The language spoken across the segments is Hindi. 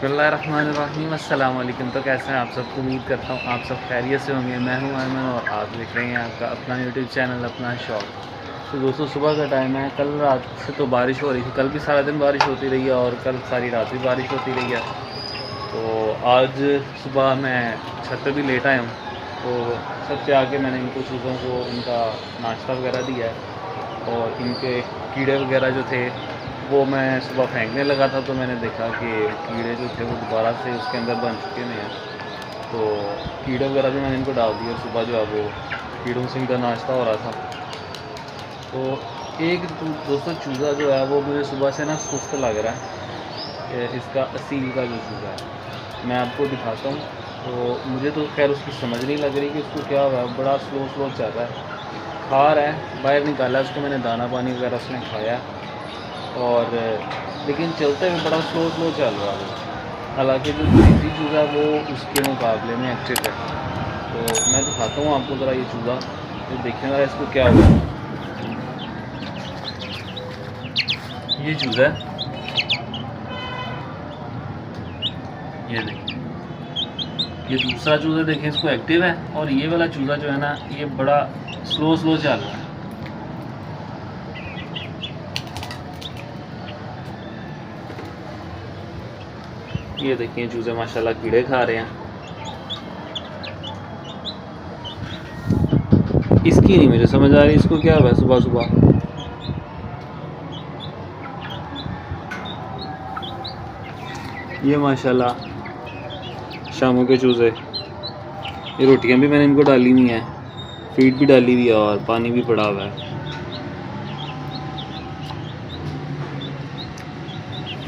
बिस्मिल्लाहिर्रहमानिर्रहीम अस्सलाम वालेकुम। तो कैसे हैं आप सब? उम्मीद करता हूँ आप सब खैरियत से होंगे। मैं हूँ अयमन और आप देख रहे हैं आपका अपना यूट्यूब चैनल अपना शौक। तो दोस्तों सुबह का टाइम है। कल रात से तो बारिश हो रही थी, कल भी सारा दिन बारिश होती रही है और कल सारी रात भी बारिश होती रही है। तो आज सुबह मैं छत पे भी लेट आया हूँ। तो छत पे आके मैंने इनको चूज़ों को इनका नाश्ता वगैरह दिया है और इनके कीड़े वगैरह जो थे वो मैं सुबह फेंकने लगा था। तो मैंने देखा कि कीड़े जो थे वो दोबारा से उसके अंदर बन चुके हैं। तो कीड़े वगैरह भी मैंने इनको डाल दिए। सुबह जो है वो कीड़ों से इनका नाश्ता हो रहा था। तो एक दोस्तों चूज़ा जो है वो मुझे सुबह से ना सुस्त लग रहा है। इसका असील का जो चूज़ा है मैं आपको दिखाता हूँ। तो मुझे तो खैर उसकी समझ नहीं लग रही कि उसको क्या हुआ है। बड़ा स्लो स्लो चल रहा है, खा रहा है, बाहर निकाला उसको मैंने, दाना पानी वगैरह उसने खाया और लेकिन चलते हुए बड़ा स्लो स्लो चल रहा है। हालांकि जो देसी चूज़ा है वो उसके मुकाबले में एक्टिव है। तो मैं दिखाता हूँ आपको ज़रा ये चूज़ा, तो देखिए ज़रा इसको क्या हुआ। ये चूज़ा है, ये देखिए, ये दूसरा चूज़ा देखिए इसको एक्टिव है और ये वाला चूज़ा जो है ना ये बड़ा स्लो स्लो चल रहा है। ये देखिए चूज़े माशाल्लाह कीड़े खा रहे हैं। इसकी नहीं मुझे समझ आ रही इसको क्या हुआ सुबह सुबह। ये माशाल्लाह शामों के चूज़े, ये रोटियां भी मैंने इनको डाली हुई हैं, फीड भी डाली हुई है और पानी भी पड़ा हुआ है।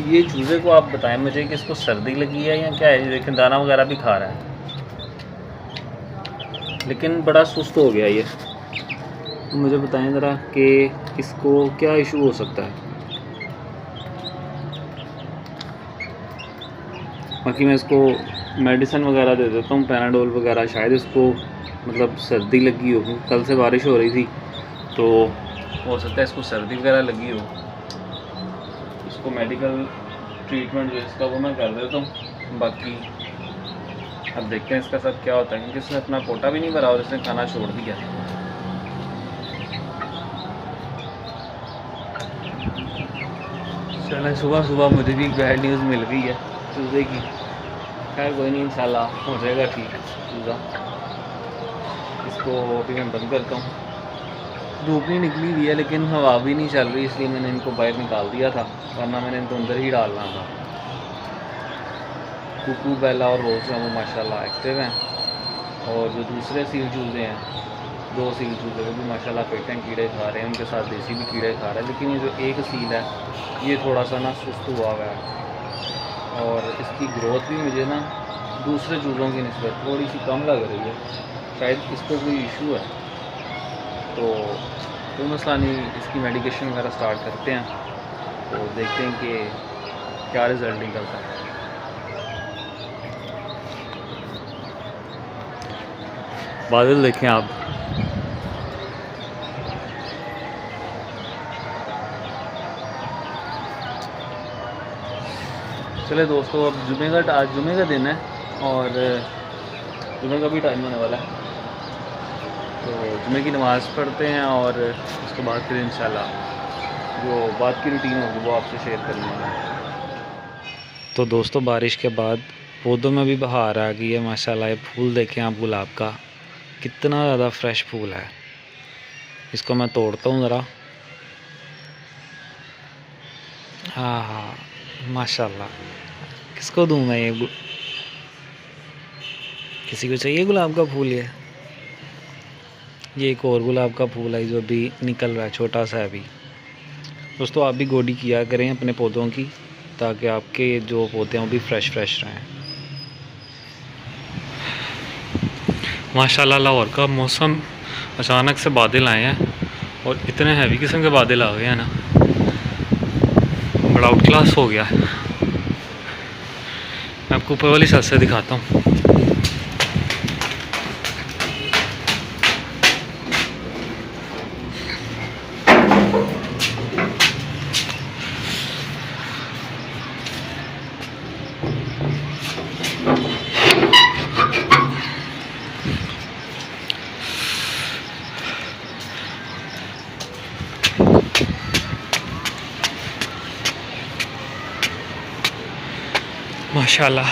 ये चूज़े को आप बताएं मुझे कि इसको सर्दी लगी है या क्या है। लेकिन दाना वगैरह भी खा रहा है लेकिन बड़ा सुस्त हो गया ये। तो मुझे बताएं ज़रा कि इसको क्या इशू हो सकता है। बाकी मैं इसको मेडिसिन वगैरह दे देता हूँ, पैनाडोल वगैरह। शायद इसको मतलब सर्दी लगी हो, कल से बारिश हो रही थी तो हो सकता है इसको सर्दी वगैरह लगी हो। इसको मेडिकल ट्रीटमेंट जो इसका वो मैं कर देता हूँ। बाकी अब देखते हैं इसका साथ क्या होता है, क्योंकि इसने अपना कोटा भी नहीं भरा और इसने खाना छोड़ दिया। चलें, सुबह सुबह मुझे भी बैड न्यूज़ मिल गई है चूज़े की। खैर कोई नहीं, इंशाल्लाह हो जाएगा ठीक चूज़ा। इसको अभी मैं बंद करता हूँ। धूप नहीं निकली हुई है लेकिन हवा भी नहीं चल रही, इसलिए मैंने इनको बाहर निकाल दिया था, वरना मैंने इनको अंदर ही डालना था। कुकू, बेला और रोज़ हैं वो माशाल्लाह एक्टिव हैं। और जो दूसरे सील चूज़े हैं, दो सील चूज़े, वो भी माशाल्लाह फिट हैं, कीड़े खा रहे हैं। उनके साथ देसी भी कीड़े खा रहे हैं। लेकिन ये जो एक सील है ये थोड़ा सा ना सुस्त हुआ हुआ है और इसकी ग्रोथ भी मुझे ना दूसरे चूज़ों की निस्बत थोड़ी सी कम लग रही है। शायद इसको कोई इशू है। तो कोई मसला नहीं, इसकी मेडिकेशन वगैरह स्टार्ट करते हैं तो देखते हैं कि क्या रिज़ल्ट निकलता है। बादल देखें आप, चले दोस्तों, अब आज जुमे का दिन है और जुमे का भी टाइम होने वाला है। तो जुमे की नमाज़ पढ़ते हैं और उसके बाद फिर इंशाल्लाह जो बात की रूटीन होगी वो आपसे शेयर करूँगा। तो दोस्तों बारिश के बाद पौधों में भी बहार आ गई है माशाल्लाह। ये फूल देखें आप, गुलाब का कितना ज़्यादा फ्रेश फूल है। इसको मैं तोड़ता हूँ ज़रा। हाँ हाँ माशाल्लाह। किसको दूँ मैं ये? किसी को चाहिए गुलाब का फूल? ये एक और गुलाब का फूल है जो अभी निकल रहा है, छोटा सा है अभी। दोस्तों आप भी गोडी किया करें अपने पौधों की, ताकि आपके जो पौधे हैं वो भी फ्रेश रहें। माशाल्लाह लाहौर का मौसम, अचानक से बादल आए हैं और इतने हैवी किस्म के बादल आ गए हैं ना, बड़ा आउट क्लास हो गया है। मैं आपको ऊपर वाली छत से दिखाता हूँ। माशाल्लाह।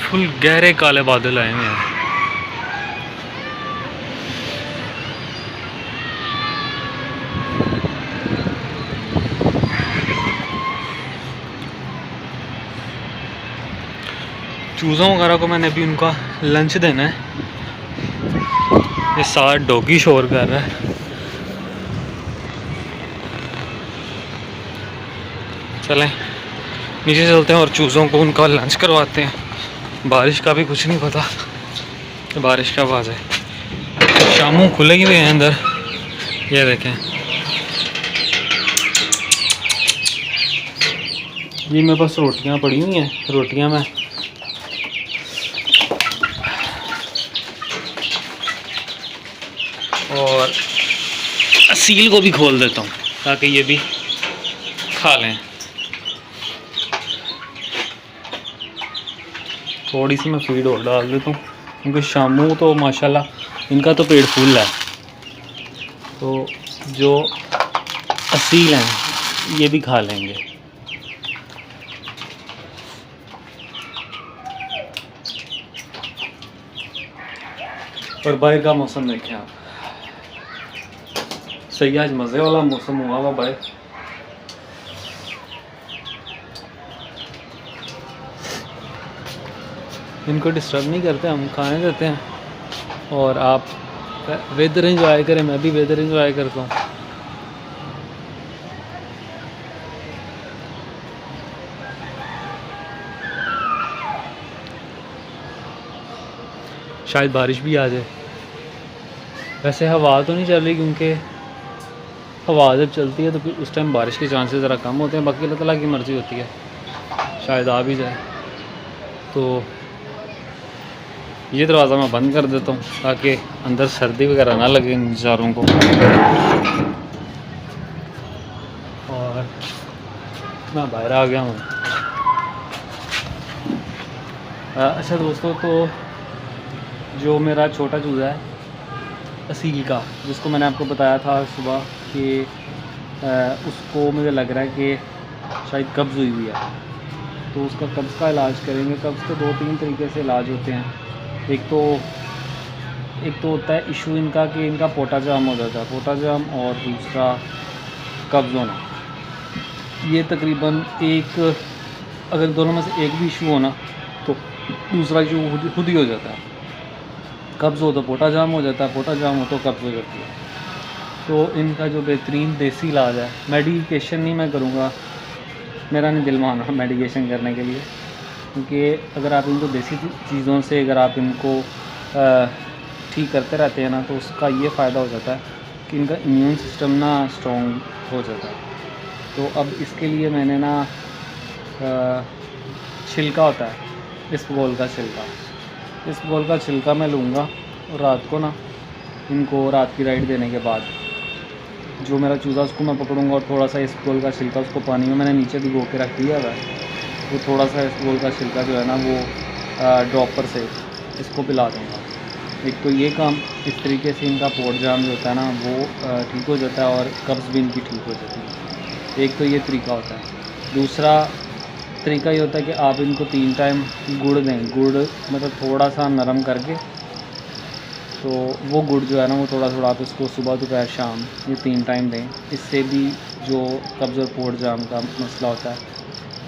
फुल गहरे काले बादल आए हुए हैं। चूज़ों वगैरह को मैंने अभी उनका लंच देना है। ये सारा डॉगी शोर कर रहा है। चलें नीचे चलते हैं और चूज़ों को उनका लंच करवाते हैं। बारिश का भी कुछ नहीं पता कि बारिश कब आ जाए। शामों खुले ही हुए हैं अंदर, ये देखें। ये मेरे पास रोटियां पड़ी हुई हैं, रोटियां मैं और सील को भी खोल देता हूँ ताकि ये भी खा लें। थोड़ी सी मैं फीड और डाल देता हूँ क्योंकि शामू तो माशाल्लाह इनका तो पेट फूल है। तो जो असील हैं ये भी खा लेंगे। और बाहर का मौसम देखें आप, सही आज मज़े वाला मौसम हुआ हुआ बाहर। इनको डिस्टर्ब नहीं करते, हम खाने देते हैं और आप वेदर एंजॉय करें। मैं भी वेदर एंजॉय करता हूँ। शायद बारिश भी आ जाए। वैसे हवा तो नहीं चल रही क्योंकि हवा जब चलती है तो फिर उस टाइम बारिश के चांसेस ज़रा कम होते हैं। बाकी अल्लाह ताला की मर्ज़ी होती है, शायद आ भी जाए। तो ये दरवाज़ा मैं बंद कर देता हूँ ताकि अंदर सर्दी वगैरह ना लगे इन बेचारों को। और मैं बाहर आ गया हूँ। अच्छा दोस्तों, तो जो मेरा छोटा चूज़ा है असील का, जिसको मैंने आपको बताया था सुबह कि उसको मुझे लग रहा है कि शायद कब्ज़ हुई हुई है, तो उसका कब्ज़ का इलाज करेंगे। कब्ज़ के 2-3 तरीके से इलाज होते हैं। एक तो होता है इशू इनका कि इनका पोटा जाम हो जाता है, पोटा जाम, और दूसरा कब्ज़ होना। ये तकरीबन एक, अगर दोनों में से एक भी इशू होना तो दूसरा इशू खुद ही हो जाता है। कब्ज़ हो तो पोटा जाम हो जाता है, पोटा जाम हो तो कब्ज़ हो जाती है। तो इनका जो बेहतरीन देसी इलाज है, मेडिकेशन नहीं मैं करूँगा, मेरा नहीं दिल मान रहा मेडिकेशन करने के लिए, क्योंकि अगर आप इनको देसी चीज़ों से अगर आप इनको ठीक करते रहते हैं ना, तो उसका ये फ़ायदा हो जाता है कि इनका इम्यून सिस्टम ना स्ट्रॉन्ग हो जाता है। तो अब इसके लिए मैंने ना छिलका होता है इसबगोल का छिलका, इसबगोल का छिलका मैं लूँगा और रात को ना इनको, रात की राइट देने के बाद जो मेरा चूज़ा उसको मैं पकड़ूँगा और थोड़ा सा इसबगोल का छिलका उसको पानी में मैंने नीचे भिगो के रख दिया हुआ है, वो थोड़ा सा इसबगोल का छिलका जो है ना वो ड्रॉपर से इसको पिला दूँगा। एक तो ये काम, इस तरीके से इनका पोट जाम जो होता है ना वो ठीक हो जाता है और कब्ज़ भी इनकी ठीक हो जाती है। एक तो ये तरीका होता है। दूसरा तरीका ये होता है कि आप इनको 3 टाइम गुड़ दें। गुड़ मतलब थोड़ा सा नरम करके, तो वो गुड़ जो है ना वो थोड़ा थोड़ा आप इसको सुबह दोपहर शाम ये 3 टाइम दें। इससे भी जो कब्ज़ और पोट जाम का मसला होता है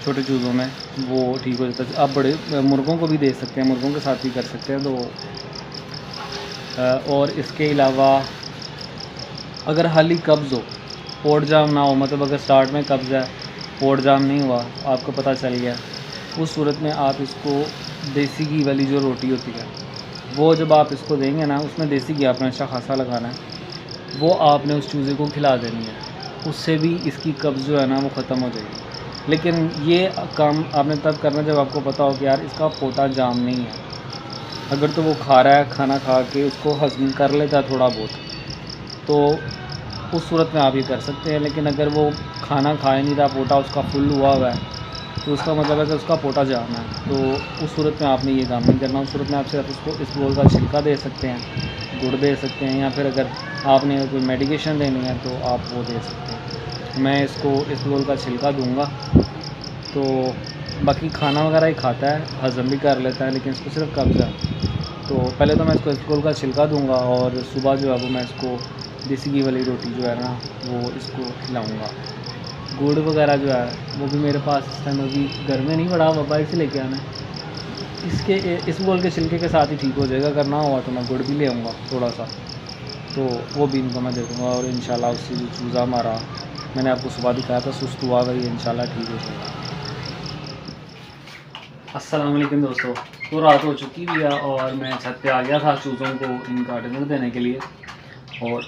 छोटे चूज़ों में वो ठीक हो जाता है। आप बड़े मुर्गों को भी दे सकते हैं, मुर्गों के साथ भी कर सकते हैं। तो और इसके अलावा अगर हाली कब्ज़ हो, पोट जाम ना हो, मतलब अगर स्टार्ट में कब्ज़ है, पोट जाम नहीं हुआ, आपको पता चल गया, उस सूरत में आप इसको देसी घी वाली जो रोटी होती है वो जब आप इसको देंगे ना, उसमें देसी घी आपने अच्छा खासा लगाना है, वो आपने उस चूज़े को खिला देनी है। उससे भी इसकी कब्ज़ जो है ना वो ख़त्म हो जाएगी। लेकिन ये काम आपने तब करना जब आपको पता हो कि यार इसका पोटा जाम नहीं है। अगर तो वो खा रहा है, खाना खा के उसको हज़म कर लेता है थोड़ा बहुत, तो उस सूरत में आप ये कर सकते हैं। लेकिन अगर वो खाना खा ही नहीं रहा, पोटा उसका फुल हुआ हुआ है, तो उसका मतलब है कि उसका पोटा जाम है। तो उस सूरत में आपने ये काम नहीं करना। उस सूरत में आप सिर्फ उसको इसबगोल का छिलका दे सकते हैं, गुड़ दे सकते हैं, या फिर अगर आपने कोई मेडिकेशन देनी है तो आप वो दे सकते हैं। मैं इसको इसबगोल का छिलका दूंगा। तो बाकी खाना वगैरह ही खाता है, हज़म भी कर लेता है, लेकिन इसको सिर्फ कब्ज़ है। तो पहले तो मैं इसको इसबगोल का छिलका दूंगा और सुबह जो है वो मैं इसको देसी घी वाली रोटी जो है ना वो इसको खिलाऊँगा। गुड़ वगैरह जो है वो भी मेरे पास इस टाइम अभी घर में नहीं पड़ा हुआ, बाहर से लेके आना है। इसके इसबगोल के छिलके के साथ ही ठीक हो जाएगा। अगर ना हुआ तो मैं गुड़ भी ले आऊँगा थोड़ा सा, तो वो भी इनको मैं दे दूँगा। और इंशाल्लाह उससे जो चूज़ा हमारा मैंने आपको सुबह दिखाया था सुस्त हुआ वही इंशाल्लाह ठीक हो जाएगा। अस्सलाम वालेकुम दोस्तों, तो रात हो चुकी हुई है और मैं छत पे आ गया था चूज़ों को इनका डिनर देने के लिए। और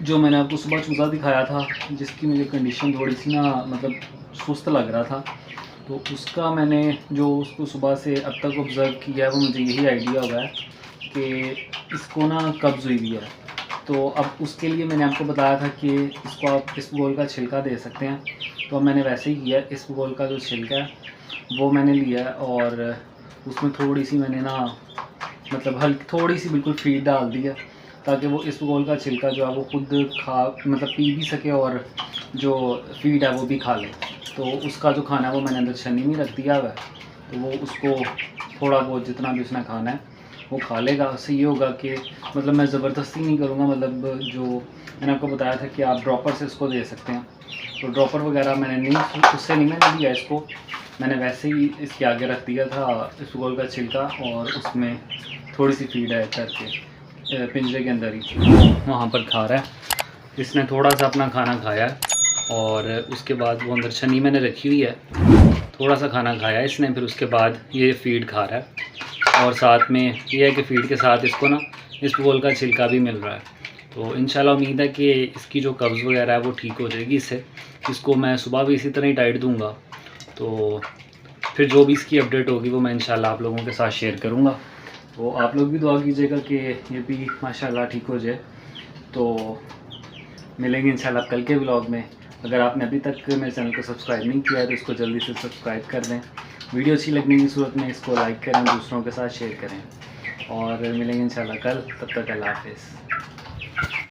जो मैंने आपको सुबह चूज़ा दिखाया था जिसकी मुझे कंडीशन थोड़ी सी ना मतलब सुस्त लग रहा था, तो उसका मैंने जो उसको सुबह से अब तक ऑब्ज़र्व किया है वो मुझे यही आइडिया हुआ है कि इसको ना कब्ज़ हुई है। तो अब उसके लिए मैंने आपको बताया था कि इसको आप इसबगोल का छिलका दे सकते हैं, तो अब मैंने वैसे ही किया। इसबगोल का जो छिलका है वो मैंने लिया है और उसमें थोड़ी सी मैंने ना मतलब हल्की थोड़ी सी बिल्कुल फीड डाल दी है, ताकि वो इसबगोल का छिलका जो है वो खुद खा मतलब पी भी सके और जो फीड है वो भी खा ले। तो उसका जो खाना है वो मैंने अंदर छन्नी में रख दिया हुआ है, तो वो उसको थोड़ा बहुत जितना भी उसने खाना है वो खा लेगा। उससे ये होगा कि मतलब मैं ज़बरदस्ती नहीं करूँगा। मतलब जो मैंने आपको बताया था कि आप ड्रॉपर से इसको दे सकते हैं, तो ड्रॉपर वगैरह मैंने नहीं, उससे नहीं मैंने दिया इसको। मैंने वैसे ही इसके आगे रख दिया था इसबगोल का छिलका और उसमें थोड़ी सी फीड ऐड करके पिंजरे के अंदर ही वहाँ पर खा रहा है। इसने थोड़ा सा अपना खाना खाया और उसके बाद वो अंदर छन्नी मैंने रखी हुई है, थोड़ा सा खाना खाया इसने, फिर उसके बाद ये फ़ीड खा रहा है। और साथ में ये है कि फ़ीड के साथ इसको ना इसबगोल का छिलका भी मिल रहा है। तो इंशाल्लाह उम्मीद है कि इसकी जो कब्ज़ वगैरह है वो ठीक हो जाएगी इससे। इसको मैं सुबह भी इसी तरह ही डाइट दूँगा, तो फिर जो भी इसकी अपडेट होगी वो मैं इंशाल्लाह आप लोगों के साथ शेयर करूँगा। तो आप लोग भी दुआ कीजिएगा कि ये भी माशाल्लाह ठीक हो जाए। तो मिलेंगे इंशाल्लाह कल के व्लॉग में। अगर आपने अभी तक मेरे चैनल को सब्सक्राइब नहीं किया है तो इसको जल्दी से सब्सक्राइब कर दें। वीडियो अच्छी लगने की सूरत में इसको लाइक करें, दूसरों के साथ शेयर करें और मिलेंगे इंशाल्लाह कल। तब तक अल्लाह हाफ़िज़।